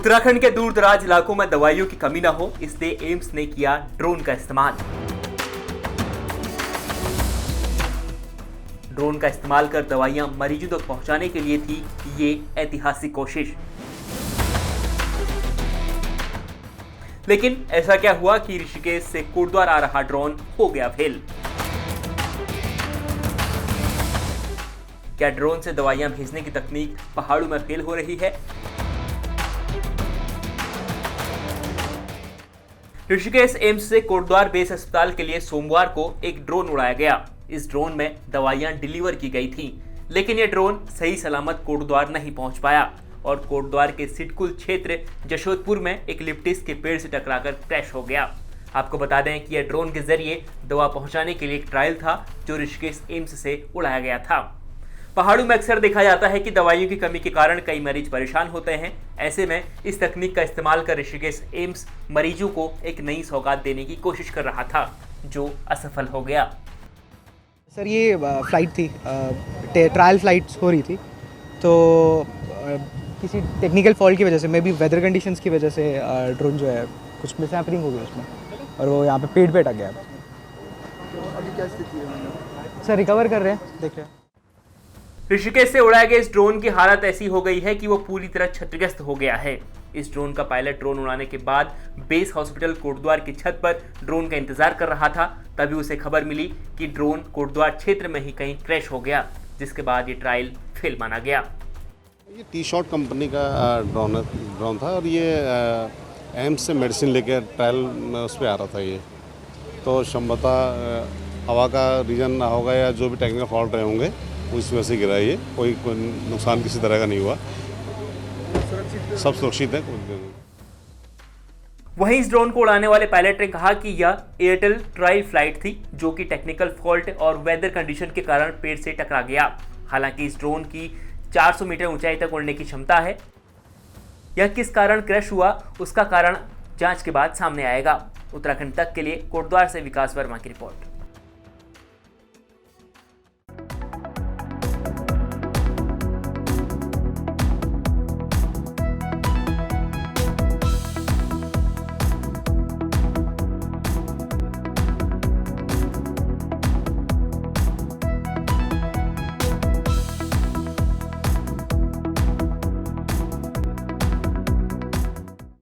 उत्तराखंड के दूर दराज इलाकों में दवाइयों की कमी न हो, इसलिए एम्स ने किया ड्रोन का इस्तेमाल। ड्रोन का इस्तेमाल कर दवाइयां मरीजों तक पहुंचाने के लिए थी ये ऐतिहासिक कोशिश। लेकिन ऐसा क्या हुआ कि ऋषिकेश से कोटद्वार आ रहा ड्रोन हो गया फेल। क्या ड्रोन से दवाइयां भेजने की तकनीक पहाड़ों में फेल हो रही है? ऋषिकेश एम्स से कोटद्वार बेस अस्पताल के लिए सोमवार को एक ड्रोन उड़ाया गया। इस ड्रोन में दवाइयां डिलीवर की गई थीं, लेकिन यह ड्रोन सही सलामत कोटद्वार नहीं पहुंच पाया और कोटद्वार के सिडकुल क्षेत्र जशोदपुर में एक लिप्टिस के पेड़ से टकराकर क्रैश हो गया। आपको बता दें कि यह ड्रोन के जरिए दवा पहुंचाने के लिए एक ट्रायल था जो ऋषिकेश एम्स से उड़ाया गया था। पहाड़ों में अक्सर देखा जाता है कि दवाइयों की कमी के कारण कई मरीज परेशान होते हैं। ऐसे में इस तकनीक का इस्तेमाल कर ऋषिकेश एम्स मरीजों को एक नई सौगात देने की कोशिश कर रहा था, जो असफल हो गया। सर ये फ्लाइट थी, ट्रायल फ्लाइट्स हो रही थी, तो किसी टेक्निकल फॉल्ट की वजह से, मे बी वेदर कंडीशंस की वजह से ड्रोन जो है कुछ मिसहैपनिंग हो गई उसमें और वो यहाँ पे पेड़ पे अटक गया। तो अभी क्या स्थिति है? सर रिकवर कर रहे हैं, देख रहे हैं। ऋषिकेश से उड़ाए गए इस ड्रोन की हालत ऐसी हो गई है कि वो पूरी तरह क्षतिग्रस्त हो गया है। इस ड्रोन का पायलट ड्रोन उड़ाने के बाद बेस हॉस्पिटल कोटद्वार की छत पर ड्रोन का इंतजार कर रहा था। तभी उसे खबर मिली कि ड्रोन कोटद्वार क्षेत्र में ही कहीं क्रैश हो गया, जिसके बाद ये ट्रायल फेल माना गया। ये टी-शॉट कंपनी का ड्रोन था और ये एम्स से मेडिसिन लेकर ट्रायल में उस पर आ रहा था। ये तो संभवतः हवा का रीजन ना होगा या जो भी टेक्निकल फॉल्ट रहे होंगे उस वजह से गिरा। ये कोई नुकसान किसी तरह का नहीं हुआ, सब सुरक्षित है। वहीं इस ड्रोन को उड़ाने वाले पायलट ने कहा कि यह एयरटेल ट्रायल फ्लाइट थी, जो कि टेक्निकल फॉल्ट और वेदर कंडीशन के कारण पेड़ से टकरा गया। हालांकि इस ड्रोन की 400 मीटर ऊंचाई तक उड़ने की क्षमता है। यह किस कारण क्रैश हुआ, उसका कारण जांच के बाद सामने आएगा। उत्तराखंड तक के लिए कोटद्वार से विकास वर्मा की रिपोर्ट।